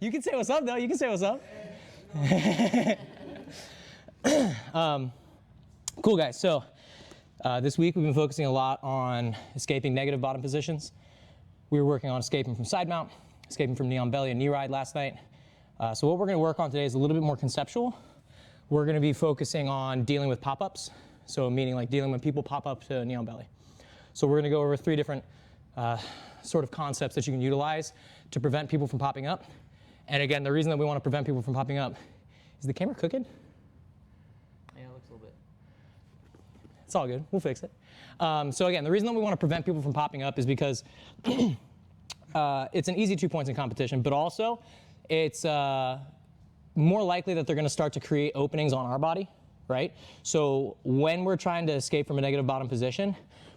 You can say what's up, though. You can say what's up. Cool, guys. So this week we've been focusing a lot on escaping negative bottom positions. We were working on escaping from side mount, escaping from knee on belly and knee ride last night. So what we're going to work on today is a little bit more conceptual. We're going to be focusing on dealing with pop-ups. So meaning like dealing when people pop up to knee on belly. So we're going to go over 3 different sort of concepts that you can utilize to prevent people from popping up. And again, the reason that we want to prevent people from popping up is the camera cooking? Yeah, it looks a little bit. It's all good. We'll fix it. So again, the reason that we want to prevent people from popping up is because it's an easy 2 points in competition, but also it's more likely that they're going to start to create openings on our body, right? So when we're trying to escape from a negative bottom position,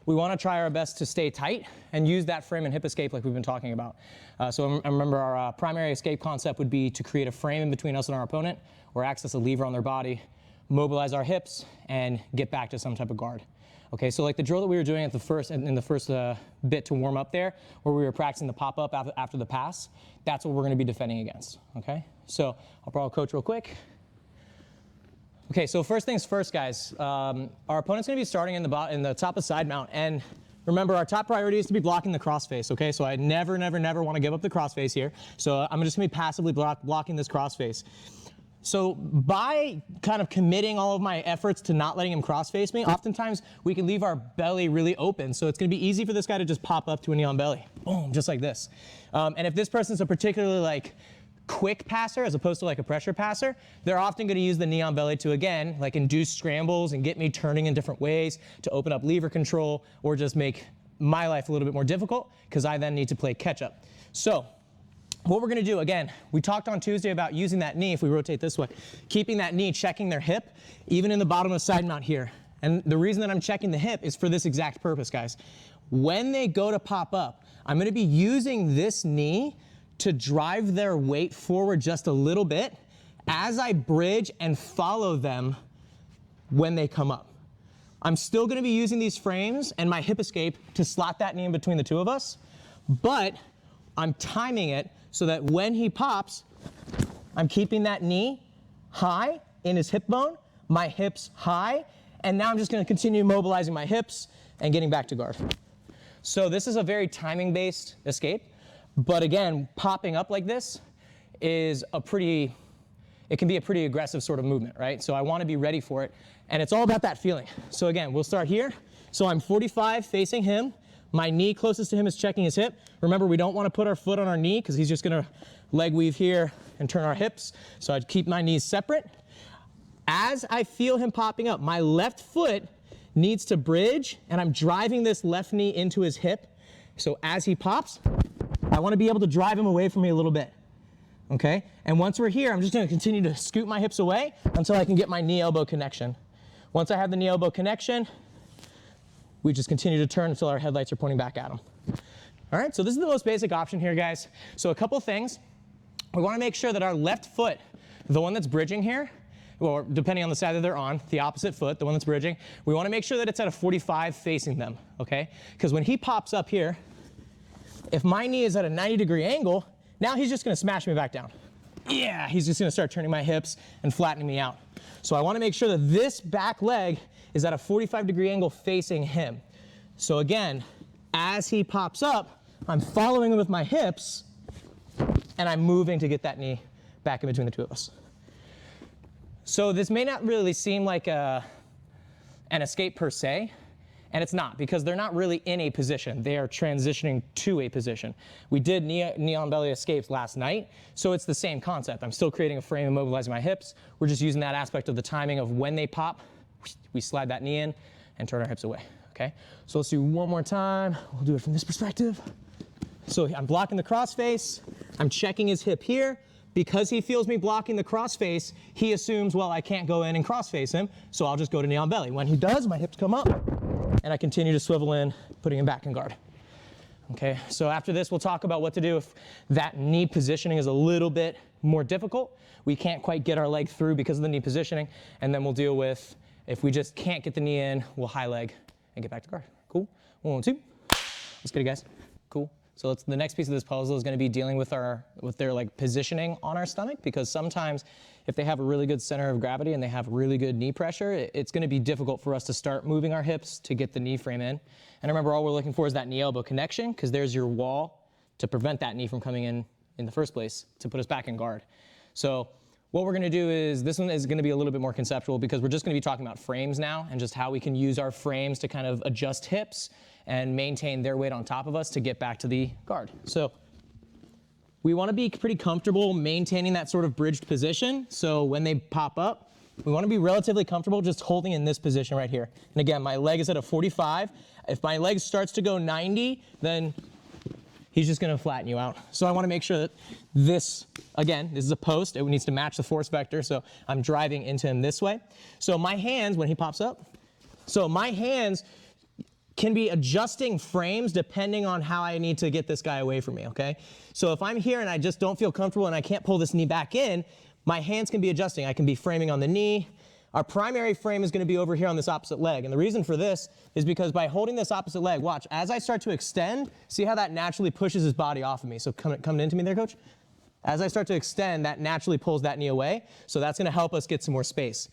we want to try our best to stay tight and use that frame and hip escape like we've been talking about. So I remember our primary escape concept would be to create a frame in between us and our opponent, or access a lever on their body, mobilize our hips, and get back to some type of guard. Okay, so like the drill that we were doing at the first, in the first bit to warm up there, where we were practicing the pop-up after the pass, that's what we're going to be defending against. Okay, so I'll probably coach real quick. Okay, so first things first, guys. Our opponent's going to be starting in the top of side mount, and remember, our top priority is to be blocking the crossface. Okay, so I never want to give up the crossface here. So I'm just going to be passively blocking this crossface. So by kind of committing all of my efforts to not letting him crossface me, oftentimes we can leave our belly really open. So it's going to be easy for this guy to just pop up to a knee on belly, boom, just like this. And if this person's a particularly like quick passer as opposed to like a pressure passer, they're often going to use the knee on belly to, again, like induce scrambles and get me turning in different ways to open up lever control, or just make my life a little bit more difficult because I then need to play catch up. So what we're going to do, again, we talked on Tuesday about using that knee, if we rotate this way, keeping that knee, checking their hip, even in the bottom of side mount here. And the reason that I'm checking the hip is for this exact purpose, guys. When they go to pop up, I'm going to be using this knee to drive their weight forward just a little bit as I bridge and follow them when they come up. I'm still going to be using these frames and my hip escape to slot that knee in between the two of us, but I'm timing it so that when he pops, I'm keeping that knee high in his hip bone, my hips high, and now I'm just going to continue mobilizing my hips and getting back to guard. So this is a very timing-based escape. But again, popping up like this is it can be a pretty aggressive sort of movement, right? So I want to be ready for it. And it's all about that feeling. So again, we'll start here. So I'm 45 facing him. My knee closest to him is checking his hip. Remember, we don't want to put our foot on our knee because he's just going to leg weave here and turn our hips. So I'd keep my knees separate. As I feel him popping up, my left foot needs to bridge, and I'm driving this left knee into his hip. So as he pops, I want to be able to drive him away from me a little bit, okay? And once we're here, I'm just going to continue to scoot my hips away until I can get my knee-elbow connection. Once I have the knee-elbow connection, we just continue to turn until our headlights are pointing back at him. All right, so this is the most basic option here, guys. So a couple things. We want to make sure that our left foot, the one that's bridging here, or depending on the side that they're on, the opposite foot, the one that's bridging, we want to make sure that it's at a 45 facing them, okay? Because when he pops up here, if my knee is at a 90-degree angle, now he's just going to smash me back down. Yeah, he's just going to start turning my hips and flattening me out. So I want to make sure that this back leg is at a 45-degree angle facing him. So again, as he pops up, I'm following him with my hips, and I'm moving to get that knee back in between the two of us. So this may not really seem like an escape per se, and it's not, because they're not really in a position. They are transitioning to a position. We did knee on belly escapes last night, so it's the same concept. I'm still creating a frame and mobilizing my hips. We're just using that aspect of the timing of when they pop, we slide that knee in and turn our hips away, okay? So let's do one more time. We'll do it from this perspective. So I'm blocking the crossface. I'm checking his hip here. Because he feels me blocking the crossface, he assumes, well, I can't go in and crossface him, so I'll just go to knee on belly. When he does, my hips come up, and I continue to swivel in, putting him back in guard. Okay, so after this, we'll talk about what to do if that knee positioning is a little bit more difficult. We can't quite get our leg through because of the knee positioning, and then we'll deal with, if we just can't get the knee in, we'll high leg and get back to guard. Cool? 1, 2. Let's get it, guys. Cool. So the next piece of this puzzle is going to be dealing with their like positioning on our stomach, because sometimes if they have a really good center of gravity and they have really good knee pressure, it's going to be difficult for us to start moving our hips to get the knee frame in. And remember, all we're looking for is that knee elbow connection, because there's your wall to prevent that knee from coming in the first place to put us back in guard. So what we're going to do is, this one is going to be a little bit more conceptual, because we're just going to be talking about frames now and just how we can use our frames to kind of adjust hips and maintain their weight on top of us to get back to the guard. So we want to be pretty comfortable maintaining that sort of bridged position. So when they pop up, we want to be relatively comfortable just holding in this position right here. And again, my leg is at a 45. If my leg starts to go 90, then he's just going to flatten you out. So I want to make sure that this, again, this is a post. It needs to match the force vector. So I'm driving into him this way. So my hands, when he pops up, so my hands can be adjusting frames depending on how I need to get this guy away from me, okay? So if I'm here and I just don't feel comfortable and I can't pull this knee back in, my hands can be adjusting. I can be framing on the knee. Our primary frame is going to be over here on this opposite leg. And the reason for this is because by holding this opposite leg, watch, as I start to extend, see how that naturally pushes his body off of me. So come into me there, coach. As I start to extend, that naturally pulls that knee away. So that's going to help us get some more space.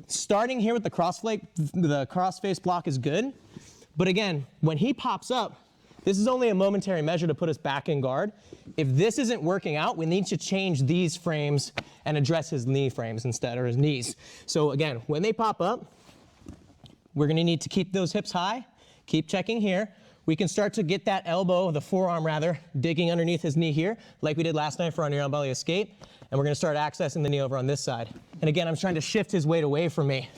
Starting here with the cross-face block is good. But again, when he pops up, this is only a momentary measure to put us back in guard. If this isn't working out, we need to change these frames and address his knee frames instead, or his knees. So again, when they pop up, we're going to need to keep those hips high. Keep checking here. We can start to get that elbow, the forearm rather, digging underneath his knee here, like we did last night for our near on belly escape. And we're going to start accessing the knee over on this side. And again, I'm trying to shift his weight away from me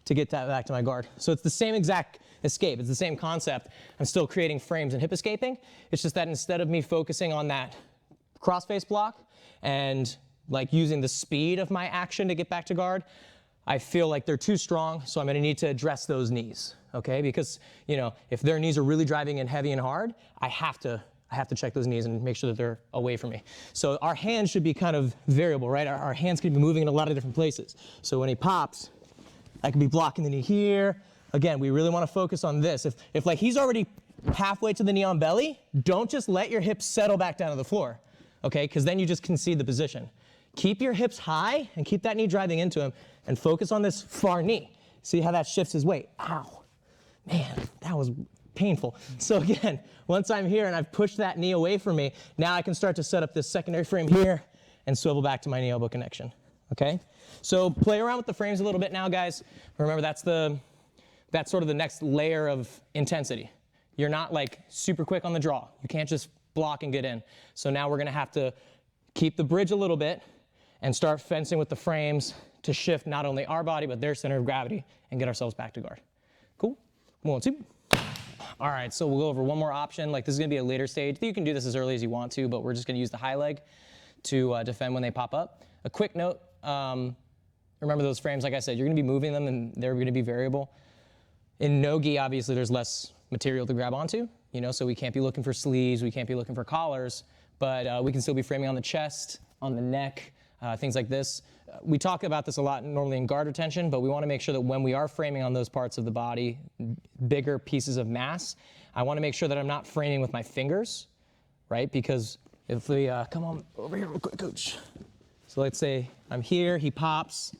to get that back to my guard. So it's the same exact escape. It's the same concept. I'm still creating frames and hip escaping. It's just that instead of me focusing on that cross-face block and like using the speed of my action to get back to guard, I feel like they're too strong, so I'm going to need to address those knees, okay? Because, you know, if their knees are really driving in heavy and hard, I have to check those knees and make sure that they're away from me. So our hands should be kind of variable, right? Our hands can be moving in a lot of different places. So when he pops, I can be blocking the knee here. Again, we really want to focus on this. If like he's already halfway to the knee on belly, don't just let your hips settle back down to the floor, okay? Because then you just concede the position. Keep your hips high and keep that knee driving into him and focus on this far knee. See how that shifts his weight? Ow, man, that was painful. So again, once I'm here and I've pushed that knee away from me, now I can start to set up this secondary frame here and swivel back to my knee elbow connection, okay? So play around with the frames a little bit now, guys. Remember, that's sort of the next layer of intensity. You're not like super quick on the draw. You can't just block and get in. So now we're gonna have to keep the bridge a little bit and start fencing with the frames to shift not only our body, but their center of gravity and get ourselves back to guard. Cool? 1, 2. All right, so we'll go over one more option. Like this is gonna be a later stage. You can do this as early as you want to, but we're just gonna use the high leg to defend when they pop up. A quick note, remember those frames, like I said, you're gonna be moving them and they're gonna be variable. In no-gi, obviously, there's less material to grab onto, you know, so we can't be looking for sleeves, we can't be looking for collars, but we can still be framing on the chest, on the neck, things like this. We talk about this a lot normally in guard retention, but we want to make sure that when we are framing on those parts of the body, bigger pieces of mass, I want to make sure that I'm not framing with my fingers, right? Because if we, come on over here real quick, coach. So let's say I'm here, he pops,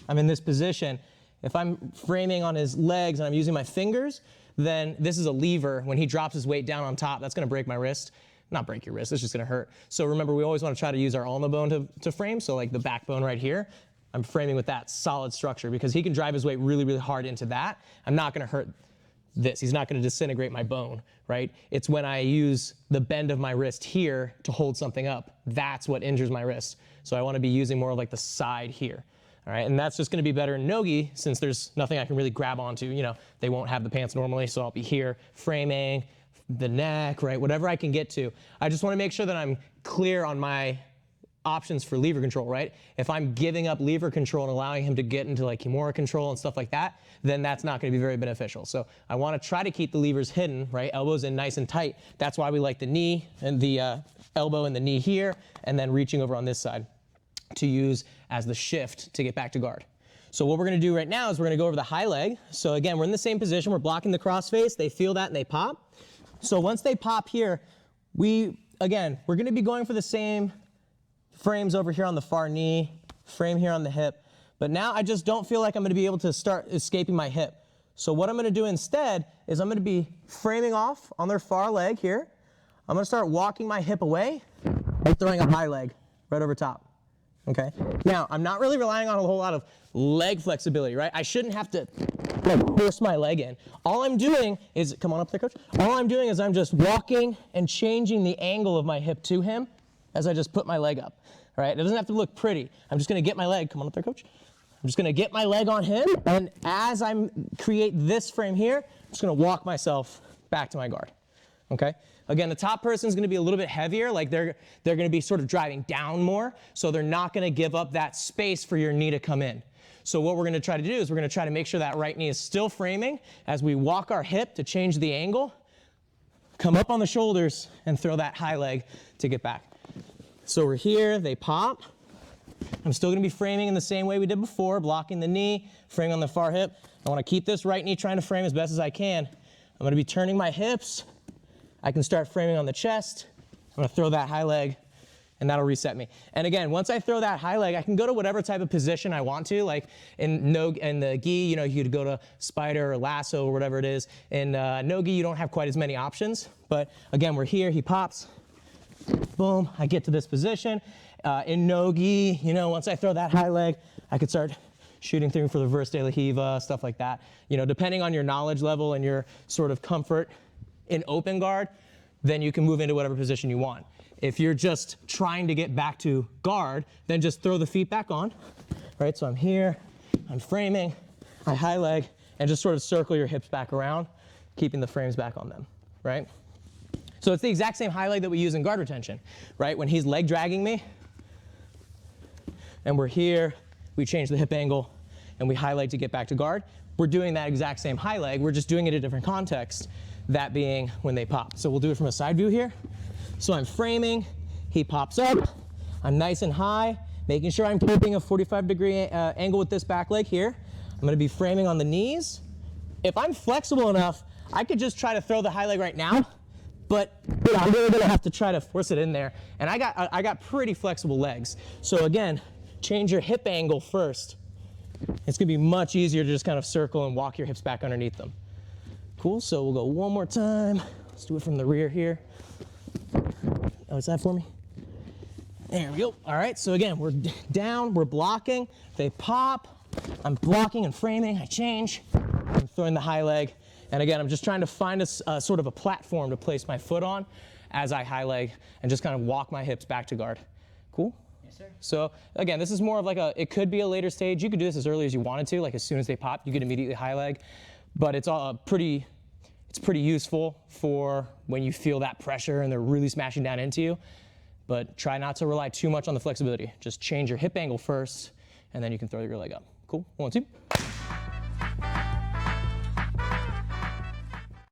I'm in this position. If I'm framing on his legs and I'm using my fingers, then this is a lever. When he drops his weight down on top, that's gonna break my wrist. Not break your wrist, it's just gonna hurt. So remember, we always wanna try to use our ulna bone to frame, so like the backbone right here, I'm framing with that solid structure because he can drive his weight really, really hard into that. I'm not gonna hurt this. He's not gonna disintegrate my bone, right? It's when I use the bend of my wrist here to hold something up, that's what injures my wrist. So I wanna be using more of like the side here. All right, and that's just gonna be better in no-gi since there's nothing I can really grab onto. You know, they won't have the pants normally, so I'll be here framing, the neck, right, whatever I can get to. I just wanna make sure that I'm clear on my options for lever control, right? If I'm giving up lever control and allowing him to get into like Kimura control and stuff like that, then that's not gonna be very beneficial. So I wanna try to keep the levers hidden, right? Elbows in nice and tight. That's why we like the knee and the elbow and the knee here, and then reaching over on this side to use as the shift to get back to guard. So what we're gonna do right now is we're gonna go over the high leg. So again, we're in the same position, we're blocking the cross face, they feel that and they pop. So once they pop here, again, we're gonna be going for the same frames over here on the far knee, frame here on the hip, but now I just don't feel like I'm gonna be able to start escaping my hip. So what I'm gonna do instead is I'm gonna be framing off on their far leg here. I'm gonna start walking my hip away and throwing a high leg right over top, okay? Now, I'm not really relying on a whole lot of leg flexibility, right? I shouldn't have to like force my leg in. All I'm doing is, come on up there, coach. All I'm doing is I'm just walking and changing the angle of my hip to him as I just put my leg up, all right? It doesn't have to look pretty. I'm just gonna get my leg, come on up there, coach. I'm just gonna get my leg on him, and as I create this frame here, I'm just gonna walk myself back to my guard, okay? Again, the top person's gonna be a little bit heavier, like they're gonna be sort of driving down more, so they're not gonna give up that space for your knee to come in. So what we're gonna try to do is we're gonna try to make sure that right knee is still framing as we walk our hip to change the angle, come up on the shoulders, and throw that high leg to get back. So we're here, they pop. I'm still gonna be framing in the same way we did before, blocking the knee, framing on the far hip. I wanna keep this right knee trying to frame as best as I can. I'm gonna be turning my hips. I can start framing on the chest. I'm gonna throw that high leg, and that'll reset me. And again, once I throw that high leg, I can go to whatever type of position I want to. Like in the gi, you know, you could go to spider or lasso or whatever it is. In no gi, you don't have quite as many options. But again, we're here, he pops, boom, I get to this position. In no gi, you know, once I throw that high leg, I could start shooting through for the reverse de la hiva, stuff like that. You know, depending on your knowledge level and your sort of comfort in open guard, then you can move into whatever position you want. If you're just trying to get back to guard, then just throw the feet back on, right? So I'm here, I'm framing, I high leg, and just sort of circle your hips back around, keeping the frames back on them, right? So it's the exact same high leg that we use in guard retention, right? When he's leg dragging me, and we're here, we change the hip angle, and we high leg to get back to guard. We're doing that exact same high leg, we're just doing it in a different context, that being when they pop. So we'll do it from a side view here. So I'm framing, he pops up, I'm nice and high, making sure I'm keeping a 45-degree angle with this back leg here. I'm gonna be framing on the knees. If I'm flexible enough, I could just try to throw the high leg right now, but you know, I'm really gonna have to try to force it in there. And I got pretty flexible legs. So again, change your hip angle first. It's gonna be much easier to just kind of circle and walk your hips back underneath them. Cool, so we'll go one more time. Let's do it from the rear here. Oh, is that for me? There we go. All right, so again, we're down, we're blocking. They pop, I'm blocking and framing, I change. I'm throwing the high leg. And again, I'm just trying to find a sort of a platform to place my foot on as I high leg and just kind of walk my hips back to guard. Cool? Yes, sir. So again, this is more of like it could be a later stage. You could do this as early as you wanted to, like as soon as they pop, you could immediately high leg. But it's pretty useful for when you feel that pressure and they're really smashing down into you. But try not to rely too much on the flexibility. Just change your hip angle first, and then you can throw your leg up. Cool? 1, 2.